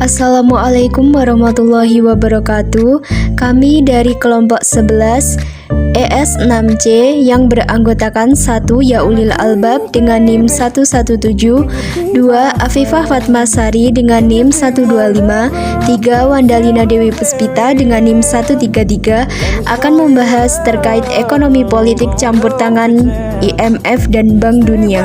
Assalamualaikum warahmatullahi wabarakatuh. Kami dari kelompok 11 ES6C yang beranggotakan 1 Yaulil Albab dengan NIM 117, 2 Afifah Fatmasari dengan NIM 125, 3 Wandalina Dewi Puspita dengan NIM 133 akan membahas terkait ekonomi politik campur tangan IMF dan Bank Dunia.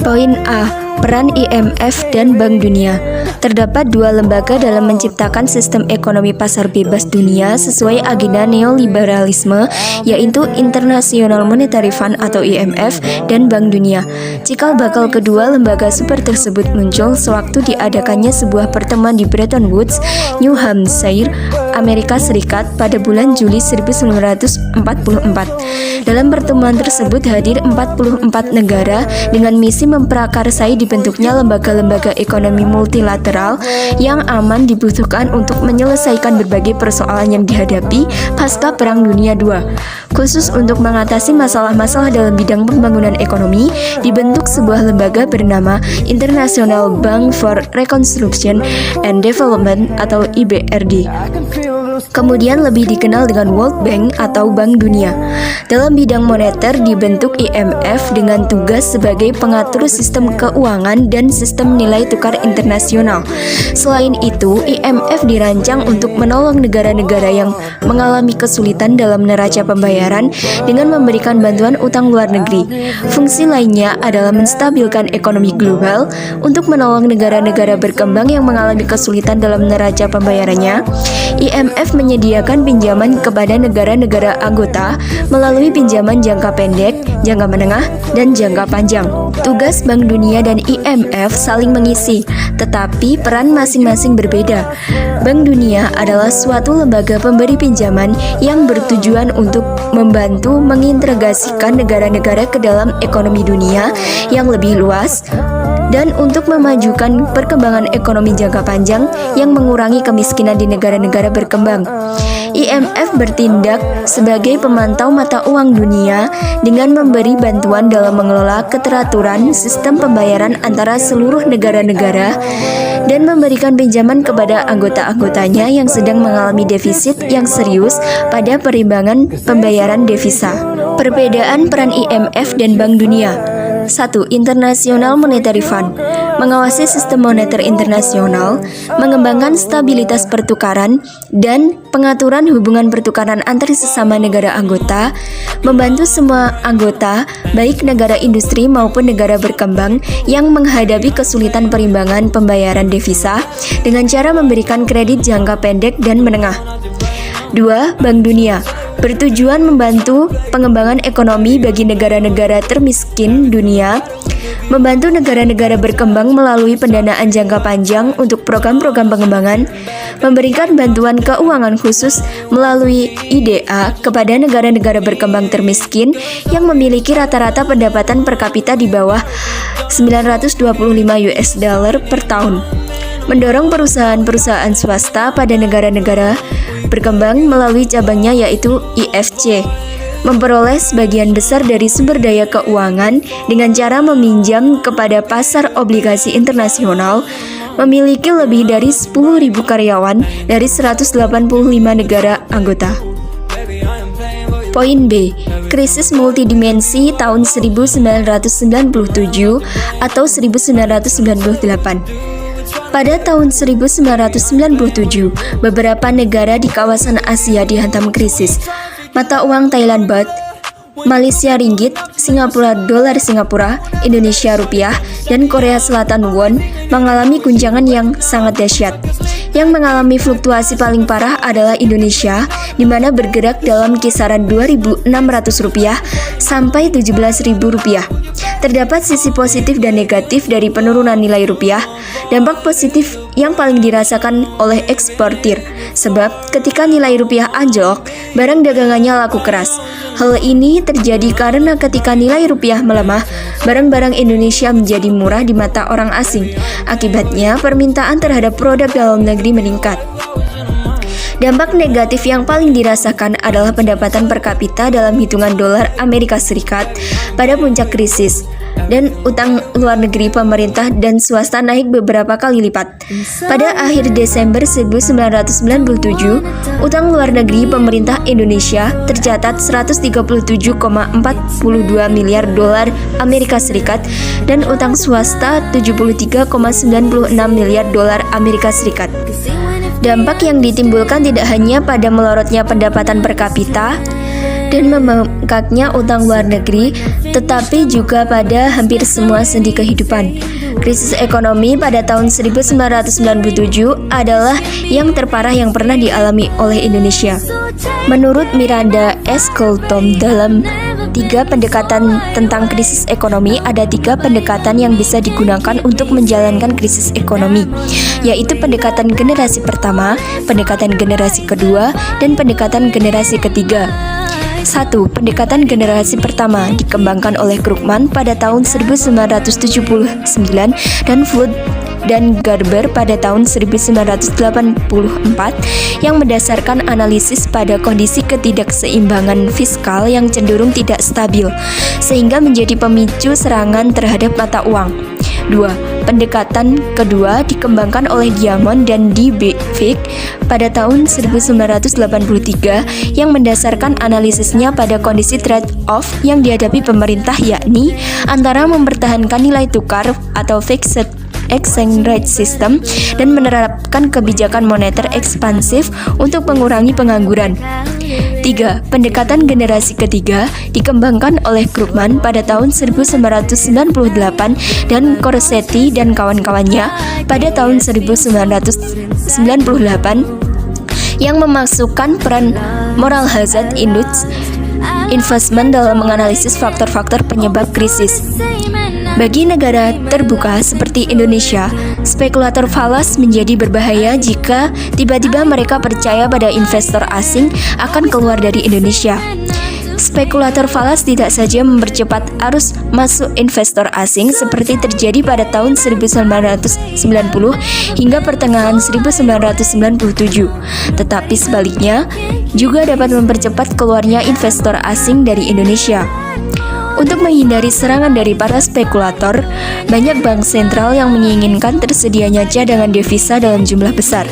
Poin A. Peran IMF dan Bank Dunia. Terdapat dua lembaga dalam menciptakan sistem ekonomi pasar bebas dunia sesuai agenda neoliberalisme, yaitu International Monetary Fund atau IMF dan Bank Dunia. Cikal bakal kedua lembaga super tersebut muncul sewaktu diadakannya sebuah pertemuan di Bretton Woods, New Hampshire, Amerika Serikat pada bulan Juli 1944. Dalam pertemuan tersebut hadir 44 negara dengan misi memprakarsai dibentuknya lembaga-lembaga ekonomi multilateral yang aman dibutuhkan untuk menyelesaikan berbagai persoalan yang dihadapi pasca Perang Dunia II. Khusus untuk mengatasi masalah-masalah dalam bidang pembangunan ekonomi, dibentuk sebuah lembaga bernama International Bank for Reconstruction and Development atau IBRD. Kemudian lebih dikenal dengan World Bank atau Bank Dunia. Dalam bidang moneter dibentuk IMF dengan tugas sebagai pengatur sistem keuangan dan sistem nilai tukar internasional. Selain itu, IMF dirancang untuk menolong negara-negara yang mengalami kesulitan dalam neraca pembayaran dengan memberikan bantuan utang luar negeri. Fungsi lainnya adalah menstabilkan ekonomi global untuk menolong negara-negara berkembang yang mengalami kesulitan dalam neraca pembayarannya. IMF menyediakan pinjaman kepada negara-negara anggota melalui pinjaman jangka pendek, jangka menengah, dan jangka panjang. Tugas Bank Dunia dan IMF saling mengisi, tetapi peran masing-masing berbeda. Bank Dunia adalah suatu lembaga pemberi pinjaman yang bertujuan untuk membantu mengintegrasikan negara-negara ke dalam ekonomi dunia yang lebih luas dan untuk memajukan perkembangan ekonomi jangka panjang yang mengurangi kemiskinan di negara-negara berkembang. IMF bertindak sebagai pemantau mata uang dunia dengan memberi bantuan dalam mengelola keteraturan sistem pembayaran antara seluruh negara-negara dan memberikan pinjaman kepada anggota-anggotanya yang sedang mengalami defisit yang serius pada perimbangan pembayaran devisa. Perbedaan peran IMF dan Bank Dunia. 1. International Monetary Fund mengawasi sistem moneter internasional, mengembangkan stabilitas pertukaran dan pengaturan hubungan pertukaran antar sesama negara anggota, membantu semua anggota, baik negara industri maupun negara berkembang yang menghadapi kesulitan perimbangan pembayaran devisa dengan cara memberikan kredit jangka pendek dan menengah. 2. Bank Dunia bertujuan membantu pengembangan ekonomi bagi negara-negara termiskin dunia, membantu negara-negara berkembang melalui pendanaan jangka panjang untuk program-program pengembangan, memberikan bantuan keuangan khusus melalui IDA kepada negara-negara berkembang termiskin yang memiliki rata-rata pendapatan per kapita di bawah $925 per tahun, mendorong perusahaan-perusahaan swasta pada negara-negara berkembang melalui cabangnya yaitu IFC, memperoleh sebagian besar dari sumber daya keuangan dengan cara meminjam kepada pasar obligasi internasional, memiliki lebih dari 10.000 karyawan dari 185 negara anggota. Poin B. Krisis multidimensi tahun 1997 atau 1998. Pada tahun 1997, beberapa negara di kawasan Asia dihantam krisis. Mata uang Thailand Baht, Malaysia Ringgit, Singapura Dolar Singapura, Indonesia Rupiah, dan Korea Selatan Won mengalami guncangan yang sangat dahsyat. Yang mengalami fluktuasi paling parah adalah Indonesia, di mana bergerak dalam kisaran Rp2.600 sampai Rp17.000. Terdapat sisi positif dan negatif dari penurunan nilai rupiah. Dampak positif yang paling dirasakan oleh eksportir, sebab ketika nilai rupiah anjlok, barang dagangannya laku keras. Hal ini terjadi karena ketika nilai rupiah melemah, barang-barang Indonesia menjadi murah di mata orang asing. Akibatnya, permintaan terhadap produk dalam negeri meningkat. Dampak negatif yang paling dirasakan adalah pendapatan per kapita dalam hitungan dolar Amerika Serikat pada puncak krisis, dan utang luar negeri pemerintah dan swasta naik beberapa kali lipat. Pada akhir Desember 1997, utang luar negeri pemerintah Indonesia tercatat 137,42 miliar dolar Amerika Serikat dan utang swasta 73,96 miliar dolar Amerika Serikat. Dampak yang ditimbulkan tidak hanya pada melorotnya pendapatan per kapita dan membengkaknya utang luar negeri, tetapi juga pada hampir semua sendi kehidupan. Krisis ekonomi pada tahun 1997 adalah yang terparah yang pernah dialami oleh Indonesia. Menurut Miranda S. Colton, dalam 3 pendekatan tentang krisis ekonomi, ada 3 pendekatan yang bisa digunakan untuk menjalankan krisis ekonomi, yaitu pendekatan generasi pertama, pendekatan generasi kedua, dan pendekatan generasi ketiga. 1. Pendekatan generasi pertama dikembangkan oleh Krugman pada tahun 1979 dan Flood dan Garber pada tahun 1984 yang mendasarkan analisis pada kondisi ketidakseimbangan fiskal yang cenderung tidak stabil sehingga menjadi pemicu serangan terhadap mata uang. 2. Pendekatan kedua dikembangkan oleh Diamond dan Dybvig pada tahun 1983 yang mendasarkan analisisnya pada kondisi trade-off yang dihadapi pemerintah, yakni antara mempertahankan nilai tukar atau fixed exchange rate system dan menerapkan kebijakan moneter ekspansif untuk mengurangi pengangguran. 3. Pendekatan generasi ketiga dikembangkan oleh Krugman pada tahun 1998 dan Corsetti dan kawan-kawannya pada tahun 1998 yang memasukkan peran moral hazard index investment dalam menganalisis faktor-faktor penyebab krisis. Bagi negara terbuka seperti Indonesia, spekulator falas menjadi berbahaya jika tiba-tiba mereka percaya pada investor asing akan keluar dari Indonesia. Spekulator falas tidak saja mempercepat arus masuk investor asing seperti terjadi pada tahun 1990 hingga pertengahan 1997, tetapi sebaliknya juga dapat mempercepat keluarnya investor asing dari Indonesia. Untuk menghindari serangan dari para spekulator, banyak bank sentral yang menginginkan tersedianya cadangan devisa dalam jumlah besar,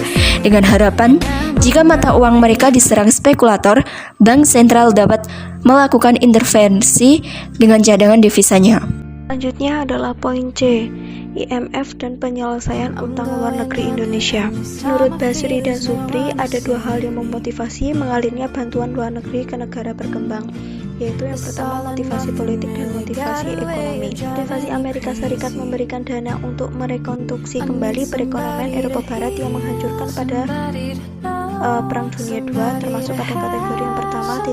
dengan harapan jika mata uang mereka diserang spekulator, bank sentral dapat melakukan intervensi dengan cadangan devisanya. Selanjutnya adalah poin C, IMF dan penyelesaian utang luar negeri Indonesia. Menurut Basri dan Supri, ada 2 hal yang memotivasi mengalirnya bantuan luar negeri ke negara berkembang, yaitu yang pertama motivasi politik dan motivasi ekonomi. Motivasi Amerika Serikat memberikan dana untuk merekonstruksi kembali perekonomian Eropa Barat yang menghancurkan pada Perang Dunia II, termasuk pada kategori yang pertama,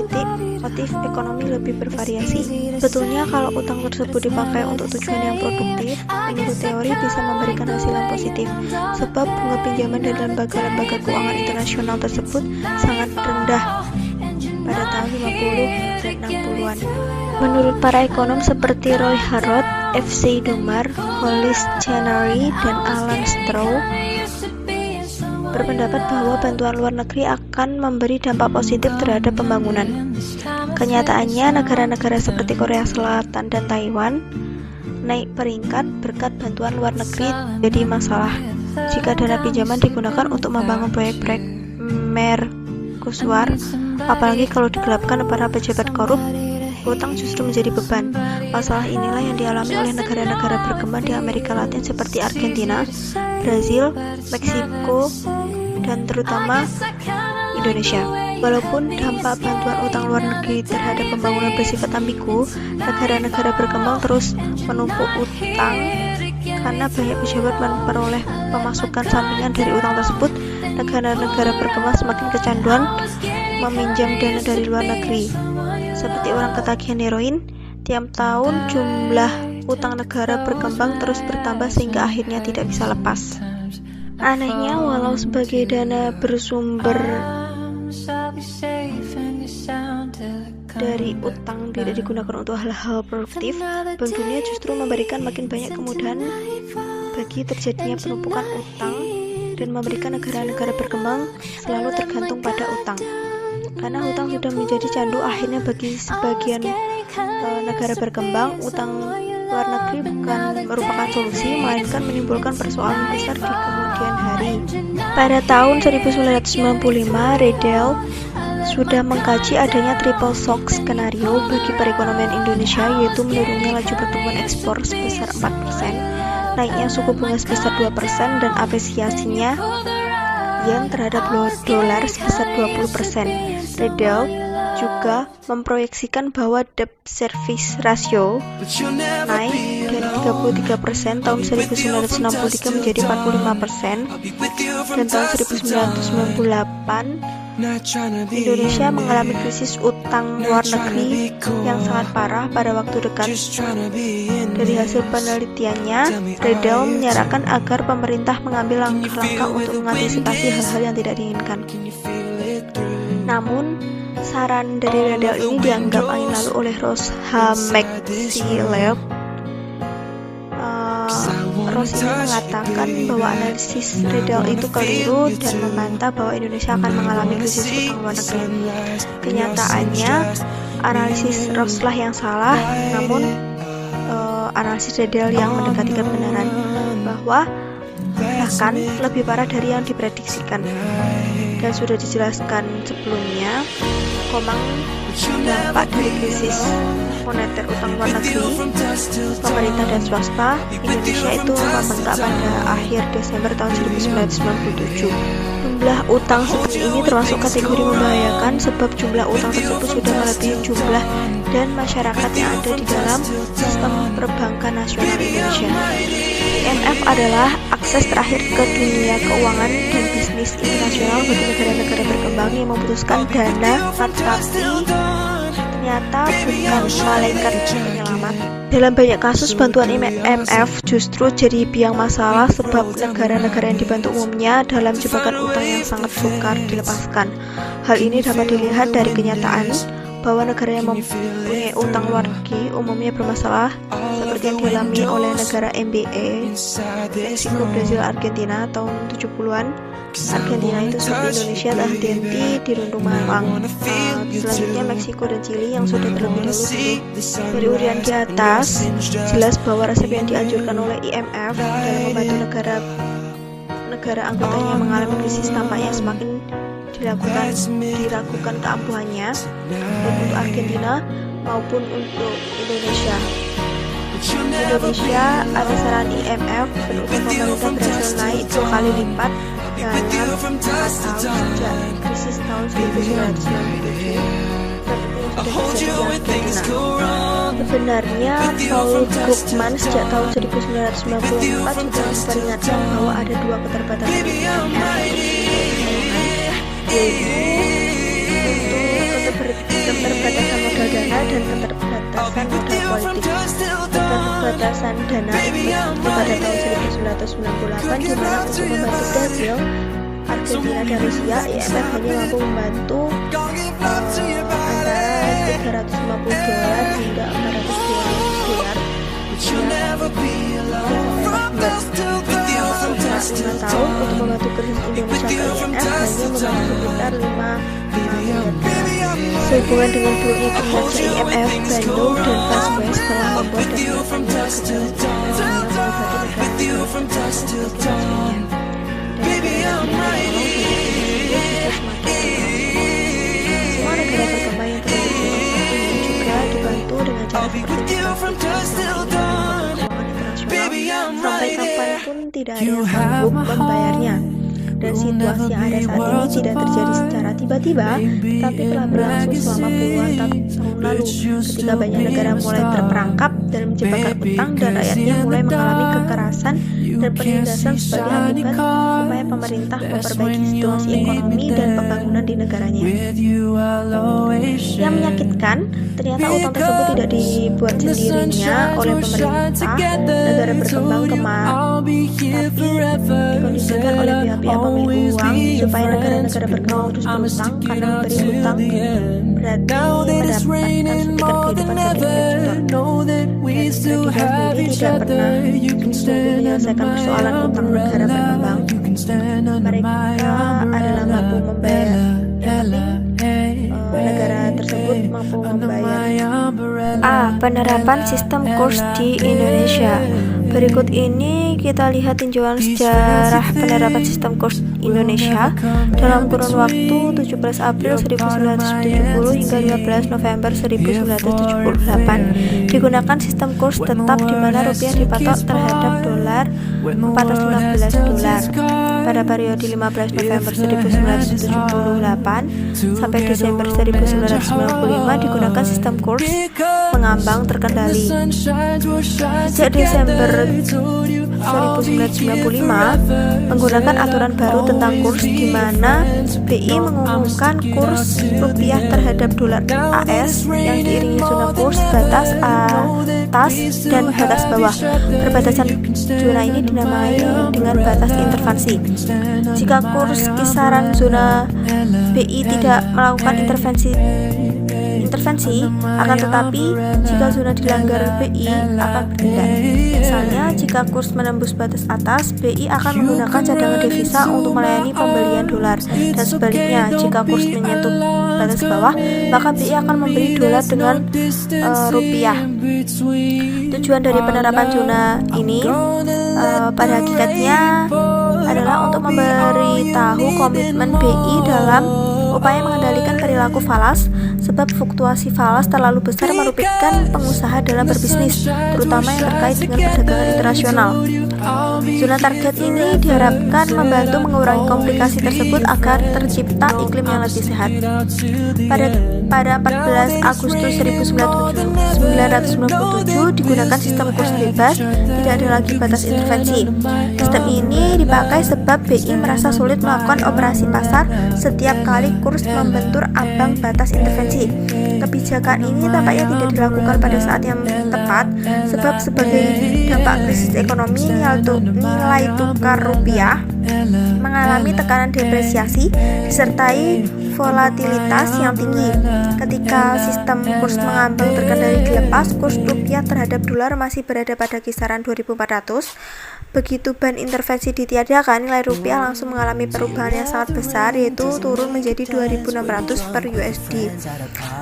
motif ekonomi lebih bervariasi. Betulnya kalau utang tersebut dipakai untuk tujuan yang produktif, menurut teori bisa memberikan hasil yang positif, sebab bunga pinjaman dari lembaga-lembaga keuangan internasional tersebut sangat rendah pada tahun 50 dan 60-an. Menurut para ekonom seperti Roy Harrod, F.C. Dumar, Hollis Chenery, dan Alan Strow berpendapat bahwa bantuan luar negeri akan memberi dampak positif terhadap pembangunan. Kenyataannya, negara-negara seperti Korea Selatan dan Taiwan naik peringkat berkat bantuan luar negeri. Jadi masalah jika dana pinjaman digunakan untuk membangun proyek-proyek mercusuar, apalagi kalau digelapkan para pejabat korup, utang justru menjadi beban. Masalah inilah yang dialami oleh negara-negara berkembang di Amerika Latin seperti Argentina, Brazil, Meksiko, dan terutama Indonesia. Walaupun dampak bantuan utang luar negeri terhadap pembangunan bersifat ambigu, negara-negara berkembang terus menumpuk utang karena banyak pejabat memperoleh pemasukan sampingan dari utang tersebut. Negara-negara berkembang semakin kecanduan meminjam dana dari luar negeri. Seperti orang ketagihan heroin, tiap tahun jumlah utang negara berkembang terus bertambah sehingga akhirnya tidak bisa lepas. Anehnya, walau sebagai dana bersumber dari utang tidak digunakan untuk hal-hal produktif, Bank Dunia justru memberikan makin banyak kemudahan bagi terjadinya penumpukan utang dan memberikan negara-negara berkembang selalu tergantung pada utang. Karena hutang sudah menjadi candu, akhirnya bagi sebagian negara berkembang, utang luar negeri bukan merupakan solusi, melainkan menimbulkan persoalan besar di kemudian hari. Pada tahun 1995, Riedel sudah mengkaji adanya triple shock skenario bagi perekonomian Indonesia, yaitu menurunnya laju pertumbuhan ekspor sebesar 4%, naiknya suku bunga sebesar 2%, dan apresiasinya yen terhadap dolar sebesar 20%. Riedel juga memproyeksikan bahwa debt service ratio naik dari 33% tahun 1963 menjadi 45%, dan tahun 1998 Indonesia mengalami krisis utang luar negeri yang sangat parah pada waktu dekat. Dari hasil penelitiannya, Riedel menyarankan agar pemerintah mengambil langkah-langkah untuk mengantisipasi hal-hal yang tidak diinginkan. Namun, saran dari Riedel ini dianggap angin lalu oleh Ross H. McCullough. Ross ini mengatakan bahwa analisis Riedel itu keliru dan membantah bahwa Indonesia akan mengalami krisis utang luar negeri. Kenyataannya, analisis Ross lah yang salah, namun analisis Riedel yang mendekati kebenaran, bahwa bahkan lebih parah dari yang diprediksikan. Dan sudah dijelaskan sebelumnya, komang dampak dari krisis moneter utang luar negeri, pemerintah dan swasta Indonesia itu membengkak pada akhir Desember tahun 1997. Jumlah utang seperti ini termasuk kategori membahayakan sebab jumlah utang tersebut sudah melebihi jumlah dan masyarakat yang ada di dalam sistem perbankan nasional Indonesia. IMF adalah akses terakhir ke dunia keuangan dan bisnis internasional bagi negara-negara berkembang yang membutuhkan dana, tapi ternyata bukan malaikat penyelamat. Dalam banyak kasus, bantuan IMF justru jadi biang masalah sebab negara-negara yang dibantu umumnya dalam jebakan utang yang sangat sukar dilepaskan. Hal ini dapat dilihat dari kenyataan bahwa negara yang mempunyai utang luar negeri umumnya bermasalah, seperti yang dialami oleh negara MBA, Meksiko, Brasil, Argentina tahun 70-an. Argentina itu seperti Indonesia henti-henti dirundung malang. Selanjutnya Meksiko dan Chili yang sudah terlebih dahulu. Dari urian di atas, jelas bahwa resep yang dianjurkan oleh IMF dalam membantu negara anggotanya mengalami krisis tampaknya semakin diragukan keampuhannya, baik untuk Argentina maupun untuk Indonesia. Atas saran IMF, penutang pemerintah berhasil naik 2 kali lipat dalam 4 tahun sejak krisis tahun 1997. Seperti yang sudah terjadi di Argentina. Sebenarnya, Paul Krugman sejak tahun 1994 sudah memperingatkan bahwa ada 2 keterbatasan yaitu keterbatasan modal dana dan keterbatasan modal politik. Keterbatasan dana itu pada tahun 1998, di mana untuk membantu Brasil, Argentina dan Rusia, IMF hanya mampu membantu antara $350 hingga $400 5 tahun untuk membantu krisis Indonesia ke IMF hanya membantu sekitar 5 miliar. Sehubungan dengan buruknya kinerja IMF, Bandung dan Vasquez telah membuat dan semua negara berkembang yang terlibat ini juga dibantu dengan cara seperti sampai kapanpun tidak ada yang sanggup membayarnya. Dan situasi yang ada saat ini tidak terjadi secara tiba-tiba, tapi telah berlangsung selama puluhan tahun lalu, ketika banyak negara mulai terperangkap dalam jebakan utang dan rakyatnya mulai mengalami kekerasan dan penindasan sebagai akibat upaya pemerintah memperbaiki situasi ekonomi dan pembangunan di negaranya. Yang menyakitkan, ternyata utang tersebut tidak dibuat sendirinya oleh pemerintah negara berkembang tapi dikondisikan oleh pihak-pihak pemilik uang supaya negara-negara berkembang terus berutang karena memberi hutang berarti mendapatkan suntikan kehidupan dari investor. Dan presiden BI tidak pernah menyelesaikan persoalan utang negara berkembang. Mereka adalah mampu membayar, negara tersebut mampu membayar. A. Penerapan sistem kurs di Indonesia. Berikut ini kita lihat tinjauan sejarah penerapan sistem kurs Indonesia dalam kurun waktu 17 April 1970 hingga 15 November 1978. Digunakan sistem kurs tetap di mana rupiah dipatok terhadap dolar 415 dolar. Pada periode 15 November 1978 sampai Desember 1995 digunakan sistem kurs mengambang terkendali. Sejak Desember 1995 menggunakan aturan baru tentang kurs di mana BI mengumumkan kurs rupiah terhadap dolar AS yang diiringi zona kurs batas atas dan batas bawah. Perbatasan zona ini dinamai dengan batas intervensi. Jika kurs kisaran zona BI tidak melakukan intervensi, akan tetapi jika zona dilanggar BI akan bertindak. Misalnya, jika kurs menembus batas atas, BI akan menggunakan cadangan devisa untuk melayani pembelian dolar, dan sebaliknya, jika kurs menyentuh batas bawah, maka BI akan membeli dolar dengan rupiah. Tujuan dari penerapan zona ini pada hakikatnya adalah untuk memberitahu komitmen BI dalam upaya mengendalikan perilaku falas, sebab fluktuasi falas terlalu besar merugikan pengusaha dalam berbisnis, terutama yang terkait dengan perdagangan internasional. Zona target ini diharapkan membantu mengurangi komplikasi tersebut agar tercipta iklim yang lebih sehat. Pada 14 Agustus 1997 digunakan sistem kurs bebas, tidak ada lagi batas intervensi. Sistem ini dipakai sebab BI merasa sulit melakukan operasi pasar setiap kali kurs membentur ambang batas intervensi. Kebijakan ini tampaknya tidak dilakukan pada saat yang tepat, sebab sebagai dampak krisis ekonomi nilai tukar rupiah mengalami tekanan depresiasi disertai volatilitas yang tinggi. Ketika sistem kurs mengambang terkendali dilepas, kurs rupiah terhadap dolar masih berada pada kisaran 2.400. Begitu ban intervensi ditiadakan, nilai rupiah langsung mengalami perubahan yang sangat besar, yaitu turun menjadi 2.600 per USD.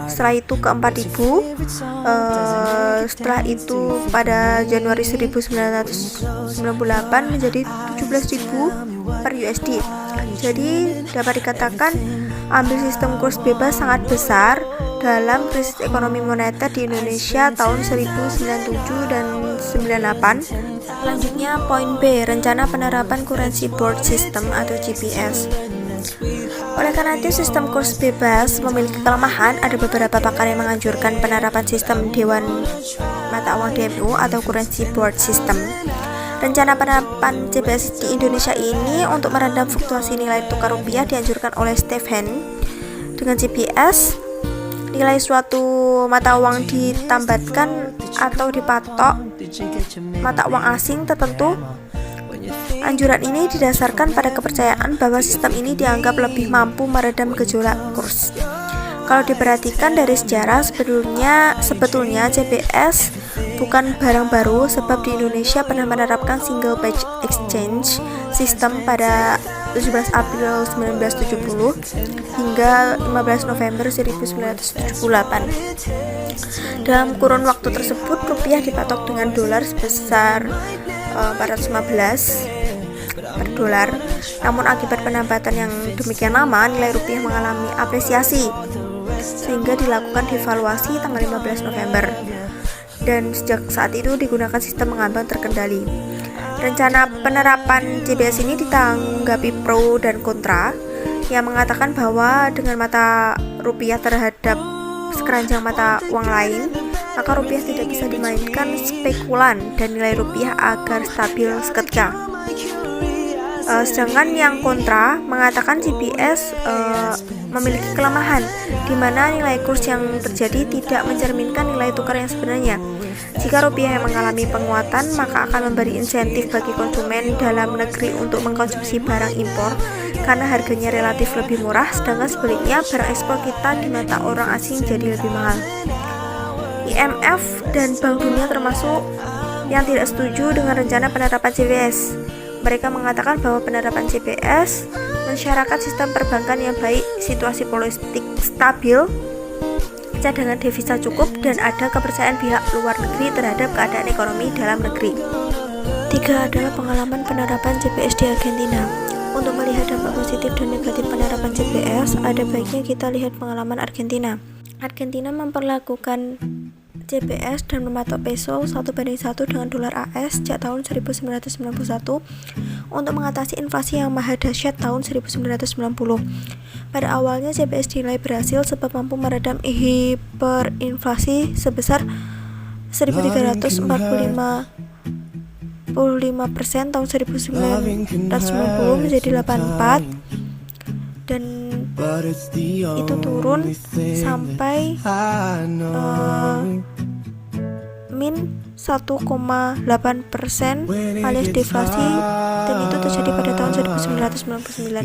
Setelah itu ke 4.000. Setelah itu pada Januari 1998 menjadi 17.000 per USD. Jadi dapat dikatakan ambil sistem kurs bebas sangat besar dalam krisis ekonomi moneter di Indonesia tahun 1997 dan 98. Selanjutnya poin B, rencana penerapan Currency Board System atau GPS. Oleh karena itu, sistem kurs bebas memiliki kelemahan. Ada beberapa pakar yang menganjurkan penerapan sistem Dewan Mata Uang DMU atau Currency Board System. Rencana penerapan CBS di Indonesia ini untuk meredam fluktuasi nilai tukar rupiah dianjurkan oleh Stephen. Dengan CBS, nilai suatu mata uang ditambatkan atau dipatok mata uang asing tertentu. Anjuran ini didasarkan pada kepercayaan bahwa sistem ini dianggap lebih mampu meredam gejolak kurs. Kalau diperhatikan dari sejarah, sebetulnya CBS bukan barang baru, sebab di Indonesia pernah menerapkan single page exchange system pada 17 April 1970 hingga 15 November 1978. Dalam kurun waktu tersebut, rupiah dipatok dengan dolar sebesar 415 per dolar. Namun akibat penambatan yang demikian lama, nilai rupiah mengalami apresiasi sehingga dilakukan devaluasi tanggal 15 November. Dan sejak saat itu digunakan sistem mengambang terkendali. Rencana penerapan CBS ini ditanggapi pro dan kontra, yang mengatakan bahwa dengan mata rupiah terhadap sekeranjang mata uang lain, maka rupiah tidak bisa dimainkan spekulan dan nilai rupiah agar stabil seketika. Sedangkan yang kontra mengatakan CBS memiliki kelemahan, di mana nilai kurs yang terjadi tidak mencerminkan nilai tukar yang sebenarnya. Jika rupiah yang mengalami penguatan, maka akan memberi insentif bagi konsumen dalam negeri untuk mengkonsumsi barang impor, karena harganya relatif lebih murah, sedangkan sebaliknya barang ekspor kita di mata orang asing jadi lebih mahal. IMF dan Bank Dunia termasuk yang tidak setuju dengan rencana penerapan CBS. Mereka mengatakan bahwa penerapan CBS mensyaratkan sistem perbankan yang baik, situasi politik stabil, cadangan devisa cukup, dan ada kepercayaan pihak luar negeri terhadap keadaan ekonomi dalam negeri. 3 adalah pengalaman penerapan CBS di Argentina. Untuk melihat dampak positif dan negatif penerapan CBS, ada baiknya kita lihat pengalaman Argentina. Argentina memperlakukan CBS dan mematok peso 1:1 dengan dolar AS sejak tahun 1991 untuk mengatasi inflasi yang maha dahsyat tahun 1990. Pada awalnya CBS dinilai berhasil sebab mampu meredam hiperinflasi sebesar 1.345% tahun 1990 menjadi 84, dan itu turun sampai min 1,8% alias deflasi, dan itu terjadi pada tahun 1999.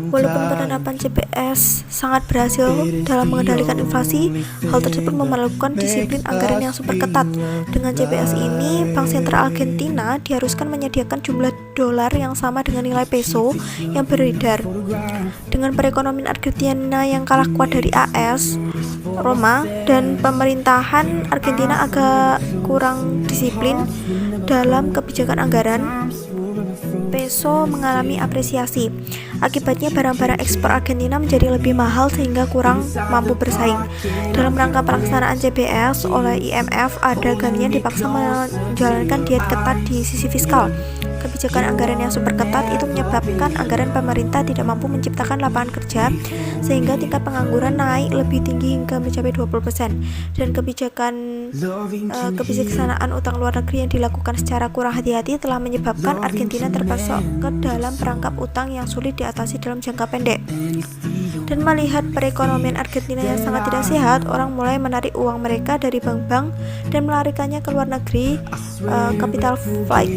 Walaupun penerapan CBS sangat berhasil dalam mengendalikan inflasi, hal tersebut memerlukan disiplin anggaran yang super ketat. Dengan CBS ini, Bank Sentral Argentina diharuskan menyediakan jumlah dolar yang sama dengan nilai peso yang beredar. Dengan perekonomian Argentina yang kalah kuat dari AS, Roma, dan pemerintahan Argentina agak kurang disiplin dalam kebijakan anggaran, peso mengalami apresiasi. Akibatnya barang-barang ekspor Argentina menjadi lebih mahal sehingga kurang mampu bersaing. Dalam rangka pelaksanaan CBS oleh IMF, ada kalanya dipaksa menjalankan diet ketat di sisi fiskal. Kebijakan anggaran yang super ketat itu menyebabkan anggaran pemerintah tidak mampu menciptakan lapangan kerja, sehingga tingkat pengangguran naik lebih tinggi hingga mencapai 20%. Dan kebijaksanaan utang luar negeri yang dilakukan secara kurang hati-hati telah menyebabkan Argentina terpaksa ke dalam perangkap utang yang sulit diatasi dalam jangka pendek. Dan melihat perekonomian Argentina yang sangat tidak sehat, orang mulai menarik uang mereka dari bank-bank dan melarikannya ke luar negeri, capital flight,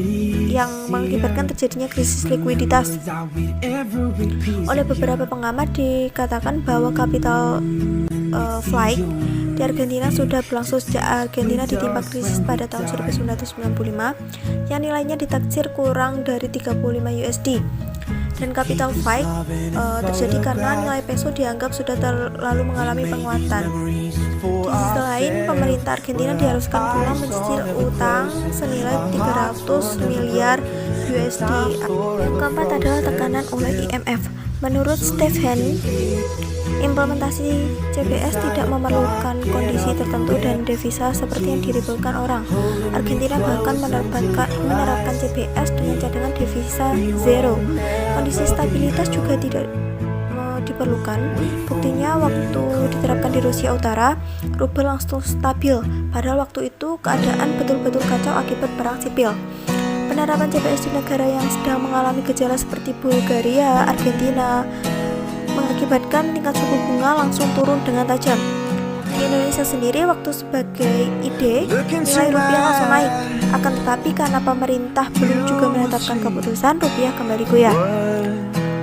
yang mengakibatkan terjadinya krisis likuiditas. Oleh beberapa pengamat dikatakan bahwa capital flight di Argentina sudah berlangsung sejak Argentina ditimpa krisis pada tahun 1995 yang nilainya ditaksir kurang dari 35 USD. Dan capital flight terjadi karena nilai peso dianggap sudah terlalu mengalami penguatan. Di sisi lain, pemerintah Argentina diharuskan pula mencicil utang senilai 300 miliar USD. Yang keempat adalah tekanan oleh IMF. Menurut Stephen, implementasi CBS tidak memerlukan kondisi tertentu dan devisa seperti yang diributkan orang. Argentina bahkan menerapkan CBS dengan cadangan devisa zero. Kondisi stabilitas juga tidak diperlukan. Buktinya waktu diterapkan di Rusia Utara, rubel langsung stabil, padahal waktu itu keadaan betul-betul kacau akibat perang sipil. Penerapan CBS di negara yang sedang mengalami gejala seperti Bulgaria, Argentina, mengakibatkan tingkat suku bunga langsung turun dengan tajam. Di Indonesia sendiri, waktu sebagai ide, nilai rupiah langsung naik. Akan tetapi karena pemerintah belum juga menetapkan keputusan, rupiah kembali goyah.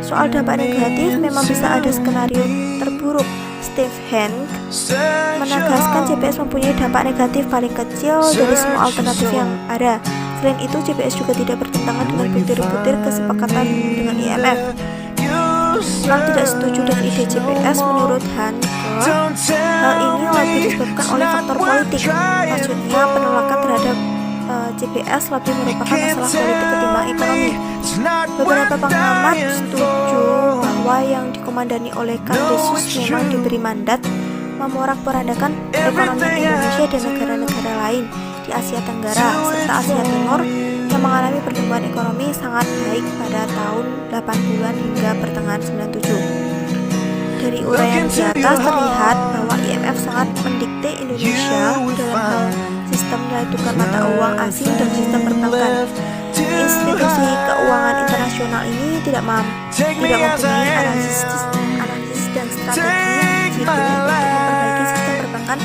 Soal dampak negatif, memang bisa ada skenario terburuk. Steve Hank menegaskan CBS mempunyai dampak negatif paling kecil dari semua alternatif yang ada. Selain itu, CBS juga tidak bertentangan dengan butir-butir kesepakatan dengan IMF. Trump tidak setuju dengan ide CBS. Menurut Hanke, hal ini lebih disebabkan oleh faktor politik. Maksudnya, penolakan terhadap CBS lebih merupakan masalah politik ketimbang ekonomi. Beberapa pengamat setuju bahwa yang dikomandani oleh Cardesus memang diberi mandat memorak-porandakan perekonomian Indonesia dan negara-negara lain di Asia Tenggara serta Asia Timur yang mengalami pertumbuhan ekonomi sangat baik pada tahun 80-an hingga pertengahan 97. Dari uraian di atas terlihat bahwa IMF sangat mendikte Indonesia dalam hal sistem nilai tukar mata uang asing dan sistem perbankan. Institusi keuangan internasional ini tidak mempunyai analisis dan strategi jitu untuk memperbaiki sistem perbankan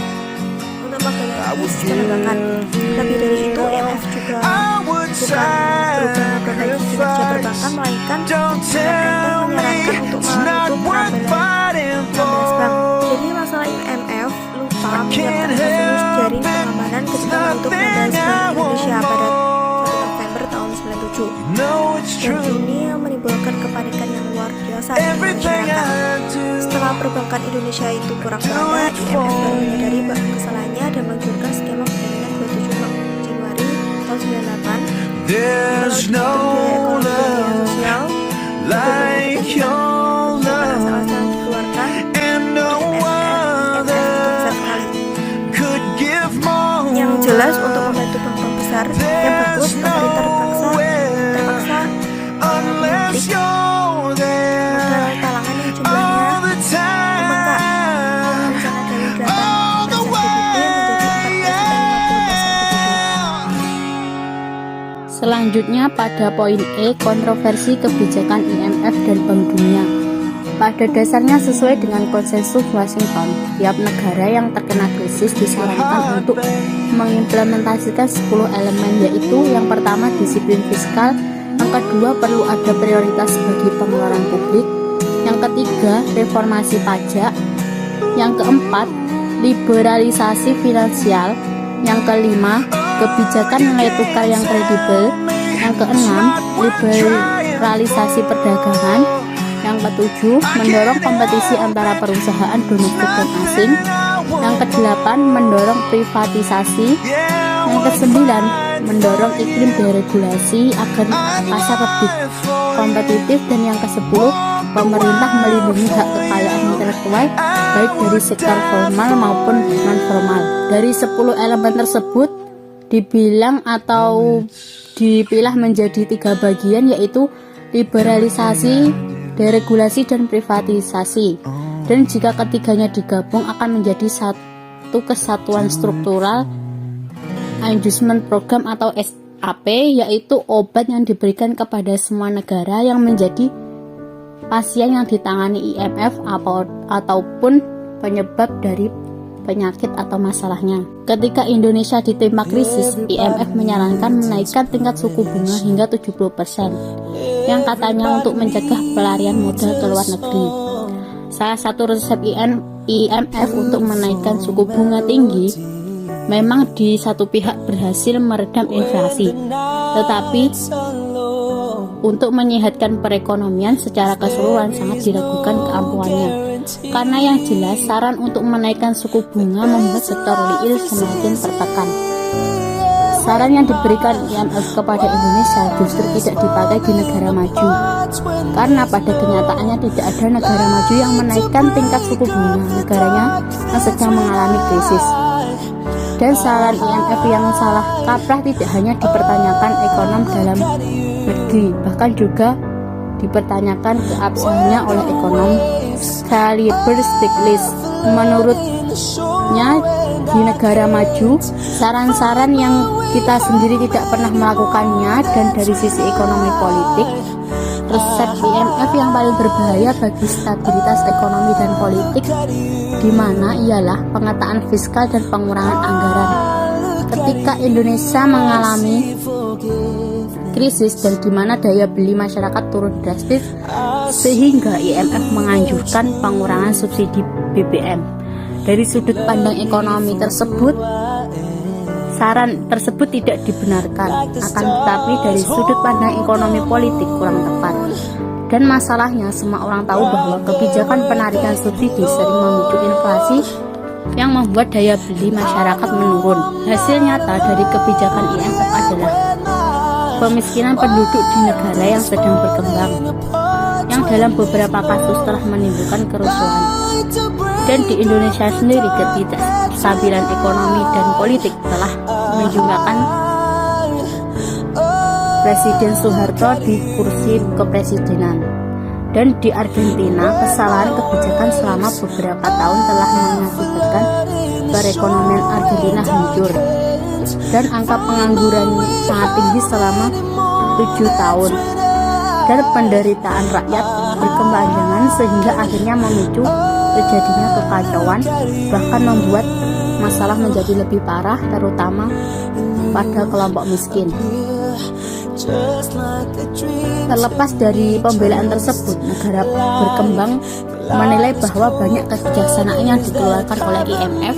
lembaga krisis penerbangan. Lebih dari itu, IMF juga bukan berubah memperbaiki kinerja perbankan, melainkan menyarankan untuk menutup penambahan 16 bank. Jadi masalah IMF lupa menyiapkan serius jaring pengamanan ketika menutup 16 bank Indonesia pada 1 November tahun 97. Dan ini menimbulkan kepanikan yang luar biasa di masyarakat. Setelah perbankan Indonesia itu kurang-kurangnya, IMF baru menyadari kesalahannya dan meluncurkan skema pembangunan 27 Januari tahun 98. There's no love like your love, and no other could give more. Yang jelas untuk membantu bank-bank besar yang bagus, pemerintah terpaksa Unless you're there modal talangan yang jumlahnya all the time, rencana dari 8% all the PDB menjadi 14 dan 50% PDB. Selanjutnya pada poin E, kontroversi kebijakan IMF dan Bank Dunia. Pada dasarnya sesuai dengan konsensus Washington, tiap negara yang terkena krisis disarankan untuk mengimplementasikan 10 elemen, yaitu yang pertama disiplin fiskal, yang kedua perlu ada prioritas bagi pengeluaran publik, yang ketiga reformasi pajak, yang keempat liberalisasi finansial, yang kelima kebijakan nilai tukar yang kredibel, yang keenam liberalisasi perdagangan, yang ketujuh mendorong kompetisi antara perusahaan domestik dan asing, yang kedelapan mendorong privatisasi, yang kesembilan mendorong iklim deregulasi agar pasar lebih kompetitif, dan yang kesepuluh pemerintah melindungi hak kekayaan intelektual baik dari sektor formal maupun non formal. Dari 10 elemen tersebut dibilang atau dipilah menjadi 3 bagian, yaitu liberalisasi, deregulasi, dan privatisasi. Dan jika ketiganya digabung akan menjadi satu kesatuan struktural adjustment program atau SAP, yaitu obat yang diberikan kepada semua negara yang menjadi pasien yang ditangani IMF ataupun penyebab dari penyakit atau masalahnya. Ketika Indonesia ditimpa krisis, IMF menyarankan menaikkan tingkat suku bunga hingga 70%, yang katanya untuk mencegah pelarian modal ke luar negeri. Salah satu resep IMF untuk menaikkan suku bunga tinggi memang di satu pihak berhasil meredam inflasi, tetapi untuk menyehatkan perekonomian secara keseluruhan sangat diragukan keampuhannya. Karena yang jelas saran untuk menaikkan suku bunga membuat sektor real semakin tertekan. Saran yang diberikan IMF kepada Indonesia justru tidak dipakai di negara maju, karena pada kenyataannya tidak ada negara maju yang menaikkan tingkat suku bunga negaranya yang sedang mengalami krisis. Dan saran IMF yang salah kaprah tidak hanya dipertanyakan ekonom dalam negeri, bahkan juga dipertanyakan keabsahannya oleh ekonom Caliber Stiglitz. Menurutnya, di negara maju, saran-saran yang kita sendiri tidak pernah melakukannya, dan dari sisi ekonomi politik, resep IMF yang paling berbahaya bagi stabilitas ekonomi dan politik di mana ialah pengetaan fiskal dan pengurangan anggaran. Ketika Indonesia mengalami krisis dan di mana daya beli masyarakat turun drastis, sehingga IMF menganjurkan pengurangan subsidi BBM. Dari sudut pandang ekonomi tersebut, saran tersebut tidak dibenarkan, akan tetapi dari sudut pandang ekonomi politik kurang tepat. Dan masalahnya, semua orang tahu bahwa kebijakan penarikan subsidi sering memicu inflasi yang membuat daya beli masyarakat menurun. Hasil nyata dari kebijakan IMF adalah pemiskinan penduduk di negara yang sedang berkembang, yang dalam beberapa kasus telah menimbulkan kerusuhan. Dan di Indonesia sendiri, ketidakstabilan ekonomi dan politik telah menjunglakan Presiden Soeharto di kursi kepresidenan. Dan di Argentina, kesalahan kebijakan selama beberapa tahun telah mengakibatkan perekonomian Argentina hancur, dan angka pengangguran sangat tinggi selama 7 tahun, dan penderitaan rakyat berkepanjangan sehingga akhirnya memicu terjadinya kekacauan, bahkan membuat masalah menjadi lebih parah, terutama pada kelompok miskin. Terlepas dari pembelaan tersebut, negara berkembang menilai bahwa banyak kebijaksanaan yang dikeluarkan oleh IMF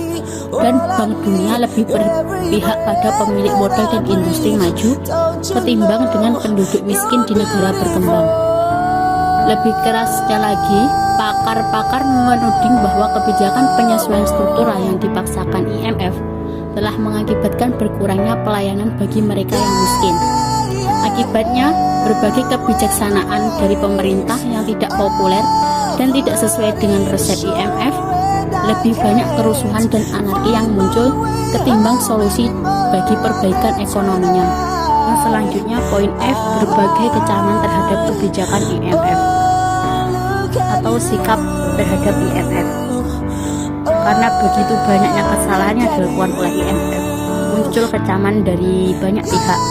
dan Bank Dunia lebih berpihak pada pemilik modal dan industri maju ketimbang dengan penduduk miskin di negara berkembang. Lebih kerasnya lagi, pakar-pakar menuding bahwa kebijakan penyesuaian struktural yang dipaksakan IMF telah mengakibatkan berkurangnya pelayanan bagi mereka yang miskin. Akibatnya, berbagai kebijaksanaan dari pemerintah yang tidak populer dan tidak sesuai dengan resep IMF, lebih banyak kerusuhan dan anarki yang muncul ketimbang solusi bagi perbaikan ekonominya. Yang selanjutnya, poin F, berbagai kecaman terhadap kebijakan IMF atau sikap terhadap IMF. Karena begitu banyaknya kesalahan yang dilakukan oleh IMF, muncul kecaman dari banyak pihak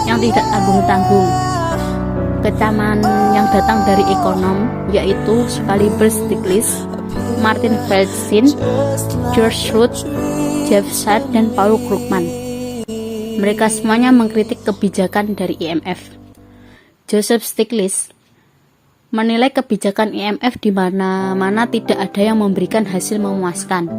yang tidak tanggung-tanggung. Kecaman yang datang dari ekonom yaitu Scalibur Stiglitz, Martin Feldstein, George Shultz, Jeff Sachs, dan Paul Krugman. Mereka semuanya mengkritik kebijakan dari IMF. Joseph Stiglitz menilai kebijakan IMF di mana-mana tidak ada yang memberikan hasil memuaskan.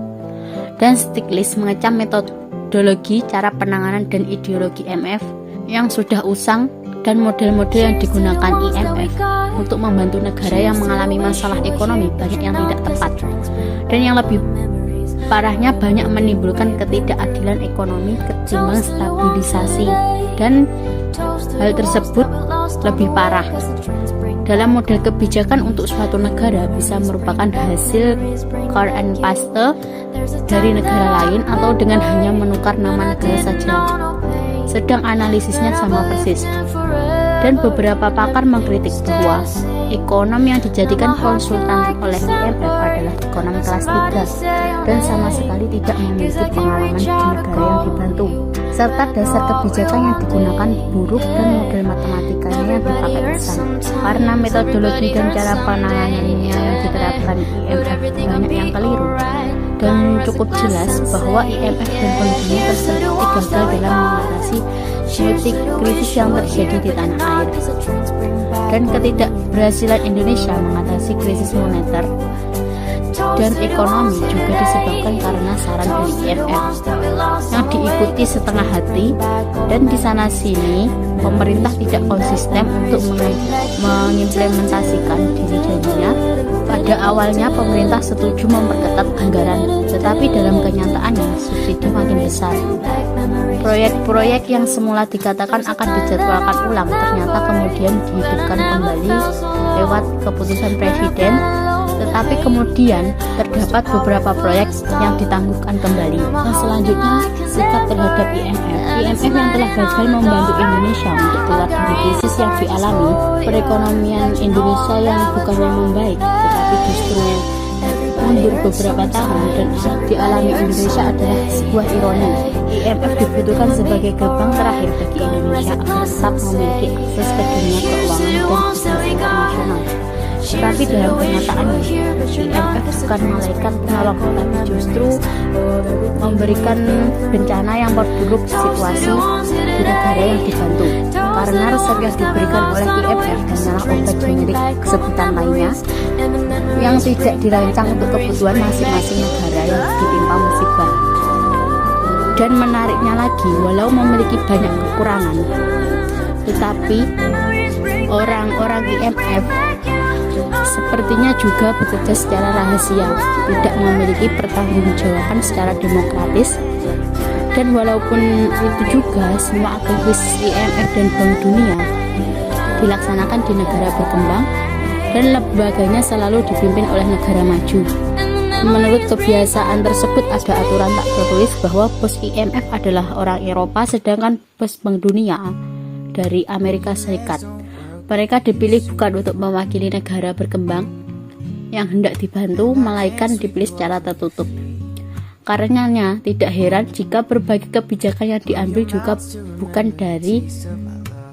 Dan Stiglitz mengecam metodologi, cara penanganan, dan ideologi IMF yang sudah usang dan model-model yang digunakan IMF untuk membantu negara yang mengalami masalah ekonomi banyak yang tidak tepat. Dan yang lebih parahnya, banyak menimbulkan ketidakadilan ekonomi ketimbang stabilisasi. Dan hal tersebut lebih parah. Dalam model kebijakan untuk suatu negara bisa merupakan hasil cut and paste dari negara lain atau dengan hanya menukar nama negara saja. Sedang analisisnya sama persis. Dan beberapa pakar mengkritik bahwa ekonom yang dijadikan konsultan oleh IMF adalah ekonom kelas 3 dan sama sekali tidak memiliki pengalaman di negara yang dibantu, serta dasar kebijakan yang digunakan buruk dan model matematikanya yang dipakai besar. Karena metodologi dan cara penanganannya yang diterapkan IMF banyak yang keliru, dan cukup jelas bahwa IMF dan Bank Dunia tersebut gagal dalam mengatasi multi krisis yang terjadi di tanah air. Dan ketidakberhasilan Indonesia mengatasi krisis moneter dan ekonomi juga disebabkan karena saran dari IMF yang diikuti setengah hati, dan di sana sini pemerintah tidak konsisten untuk mengimplementasikan janji-janjinya. Pada awalnya pemerintah setuju memperketat anggaran, tetapi dalam kenyataannya subsidi makin besar. Proyek-proyek yang semula dikatakan akan dijadwalkan ulang ternyata kemudian dihidupkan kembali lewat keputusan presiden, tetapi kemudian terdapat beberapa proyek yang ditangguhkan kembali. Nah, selanjutnya, sikap terhadap IMF. IMF yang telah gagal membantu Indonesia untuk keluar dari krisis yang dialami, perekonomian Indonesia yang bukannya membaik, tetapi justru mundur beberapa tahun, dan dialami Indonesia adalah sebuah ironi. IMF dibutuhkan sebagai gerbang terakhir bagi Indonesia agar tetap memiliki akses ke dunia keuangan dan bisnis internasional. Tetapi dalam kenyataannya, IMF bukan malaikat penolong, tetapi justru memberikan bencana yang memperburuk situasi di negara yang dibantu. Karena resep yang diberikan oleh IMF hanyalah obat generik sebutan lainnya yang tidak dirancang untuk kebutuhan masing-masing negara yang ditimpa musibah. Dan menariknya lagi, walau memiliki banyak kekurangan, tetapi orang-orang IMF sepertinya juga bekerja secara rahasia, tidak memiliki pertanggungjawaban secara demokratis. Dan walaupun itu juga, semua aktivitas IMF dan Bank Dunia dilaksanakan di negara berkembang dan lembaganya selalu dipimpin oleh negara maju. Menurut kebiasaan tersebut, ada aturan tak tertulis bahwa bos IMF adalah orang Eropa, sedangkan bos Bank Dunia dari Amerika Serikat. Mereka dipilih bukan untuk mewakili negara berkembang yang hendak dibantu, melainkan dipilih secara tertutup. Karenanya, tidak heran jika berbagai kebijakan yang diambil juga bukan dari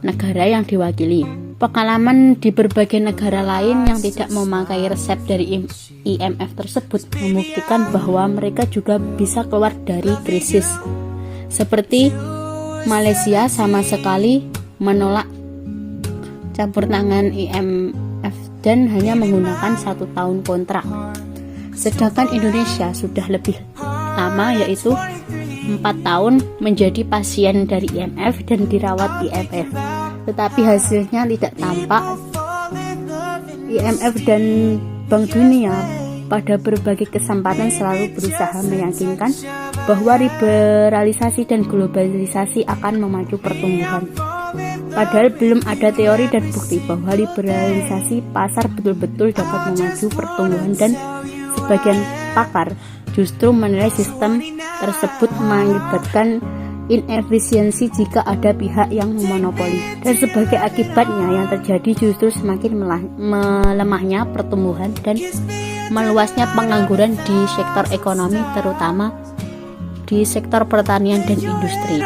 negara yang diwakili. Pengalaman di berbagai negara lain yang tidak memakai resep dari IMF tersebut membuktikan bahwa mereka juga bisa keluar dari krisis. Seperti Malaysia sama sekali menolak campur tangan IMF dan hanya menggunakan 1 tahun kontrak. Sedangkan Indonesia sudah lebih lama, yaitu 4 tahun menjadi pasien dari IMF dan dirawat IMF. Tetapi hasilnya tidak tampak. IMF dan Bank Dunia pada berbagai kesempatan selalu berusaha meyakinkan bahwa liberalisasi dan globalisasi akan memacu pertumbuhan. Padahal belum ada teori dan bukti bahwa liberalisasi pasar betul-betul dapat memacu pertumbuhan, dan sebagian pakar justru menilai sistem tersebut mengakibatkan inefisiensi jika ada pihak yang memonopoli, dan sebagai akibatnya yang terjadi justru semakin melemahnya pertumbuhan dan meluasnya pengangguran di sektor ekonomi, terutama di sektor pertanian dan industri.